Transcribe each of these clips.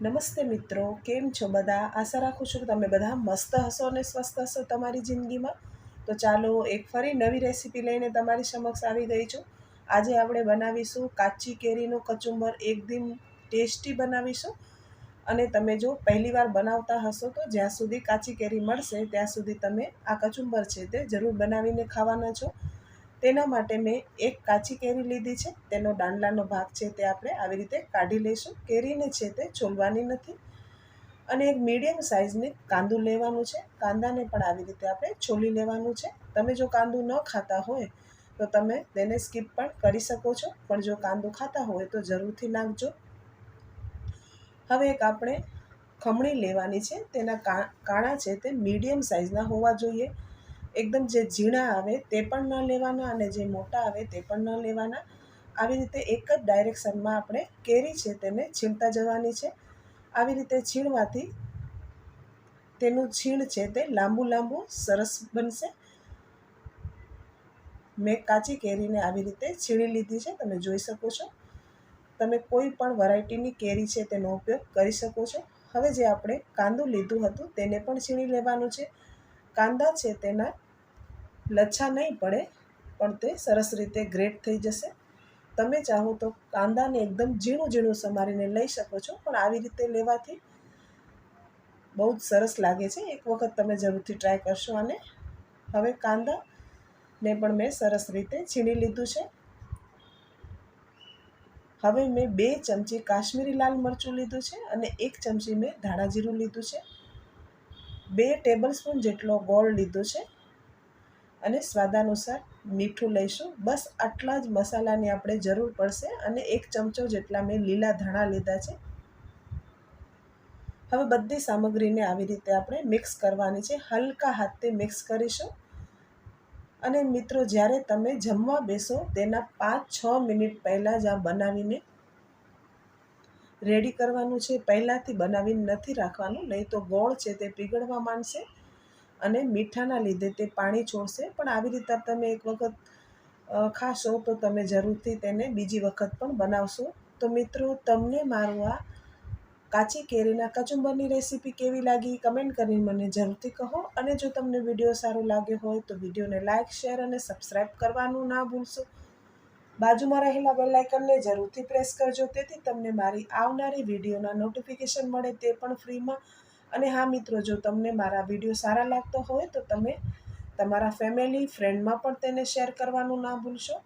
નમસ્તે મિત્રો, કેમ છો બધા? આશા રાખું છું કે તમે બધા મસ્ત હશો અને સ્વસ્થ હશો તમારી જિંદગીમાં. તો ચાલો એક ફરી નવી રેસીપી લઈને તમારી સમક્ષ આવી ગઈ છું. આજે આપણે બનાવીશું કાચી કેરીનું કચુંબર. એકદમ ટેસ્ટી બનાવીશું. અને તમે જો પહેલીવાર બનાવતા હશો તો જ્યાં સુધી કાચી કેરી મળશે ત્યાં સુધી તમે આ કચુંબર છે તે જરૂર બનાવીને ખાવાના છો. તેના માટે મેં એક કાચી કેરી લીધી છે. તેનો દાંડલાનો ભાગ છે તે આપણે આવી રીતે કાઢી લઈશું. કેરીને છે તે છોલવાની નથી. અને એક મીડિયમ સાઇઝની કાંદું લેવાનું છે. કાંદાને પણ આવી રીતે આપણે છોલી લેવાનું છે. તમે જો કાંદું ન ખાતા હોય તો તમે તેને સ્કીપ પણ કરી શકો છો, પણ જો કાંદું ખાતા હોય તો જરૂરથી નાખજો. હવે એક આપણે ખમણી લેવાની છે. તેના કાણા છે તે મીડિયમ સાઇઝના હોવા જોઈએ. એકદમ જે ઝીણા આવે તે પણ ન લેવાના અને જે મોટા આવે તે પણ ન લેવાના. આવી રીતે એક જ ડાયરેક્શનમાં આપણે કેરી છે તેને છીણતા જવાની છે. આવી રીતે છીણવાથી તેનું છીણ છે તે લાંબુ લાંબુ સરસ બનશે. મેં કાચી કેરીને આવી રીતે છીણી લીધી છે, તમે જોઈ શકો છો. તમે કોઈ પણ વેરાયટીની કેરી છે તેનો ઉપયોગ કરી શકો છો. હવે જે આપણે કાંદું લીધું હતું તેને પણ છીણી લેવાનું છે. કાંદા છે તેના લચ્છા નહીં પડે, પણ તે સરસ રીતે ગ્રેટ થઈ જશે. તમે ચાહો તો કાંદાને એકદમ ઝીણું ઝીણું સમારીને લઈ શકો છો, પણ આવી રીતે લેવાથી બહુ જ સરસ લાગે છે. એક વખત તમે જરૂરથી ટ્રાય કરશો. અને હવે કાંદાને પણ મેં સરસ રીતે છીણી લીધું છે. હવે મેં 2 ચમચી કાશ્મીરી લાલ મરચું લીધું છે અને 1 ચમચી મેં ધાણા જીરું લીધું છે. 2 ટેબલસ્પૂન જેટલો ગોળ લીધો છે અને સ્વાદાનુસાર મીઠું લઈશું. બસ આટલા જ મસાલાની આપણે જરૂર પડશે. અને 1 ચમચો જેટલા મેં લીલા ધાણા લીધા છે. હવે બધી સામગ્રીને આવી રીતે આપણે મિક્સ કરવાની છે. હલકા હાથથી મિક્સ કરીશું. અને મિત્રો, જ્યારે તમે જમવા બેસો તેના 5-6 મિનિટ પહેલાં જ આ બનાવીને રેડી કરવાનું છે. પહેલાંથી બનાવીને નથી રાખવાનું, નહીં તો ગોળ છે તે પીગળવા માંડશે અને મીઠાના લીધે તે પાણી છોડશે. પણ આવી રીતે તમે એક વખત ખાશો તો તમે જરૂરથી તેને બીજી વખત પણ બનાવશો. તો મિત્રો, તમને મારું આ કાચી કેરીના કચુંબરની રેસીપી કેવી લાગી કમેન્ટ કરીને મને જરૂરથી કહો. અને જો તમને વિડીયો સારો લાગ્યો હોય તો વિડીયોને લાઇક, શેર અને સબસ્ક્રાઈબ કરવાનું ના ભૂલશો. બાજુમાં રહેલા બેલ આઇકનને જરૂરથી પ્રેસ કરજો, તેથી તમને મારી આવનારી વિડીયોના નોટિફિકેશન મળે, તે પણ ફ્રીમાં. અને હા મિત્રો, જો તમને મારા વિડીયો સારા લાગતો હોય તો તમે તમારા ફેમિલી ફ્રેન્ડમાં પણ તેને શેર કરવાનું ના ભૂલશો.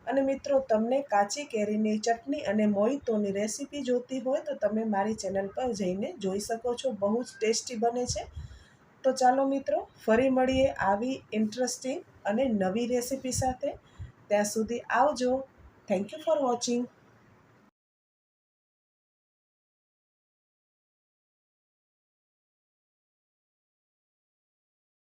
અને મિત્રો, તમને કાચી કેરીની ચટણી અને મોઈતોની રેસીપી જોઈતી હોય તો તમે મારી ચેનલ પર જઈને જોઈ શકો છો. બહુ જ ટેસ્ટી બને છે. તો ચાલો મિત્રો, ફરી મળીએ આવી ઇન્ટરેસ્ટિંગ અને નવી રેસીપી સાથે. ત્યાં સુધી આવજો. Thank you for watching.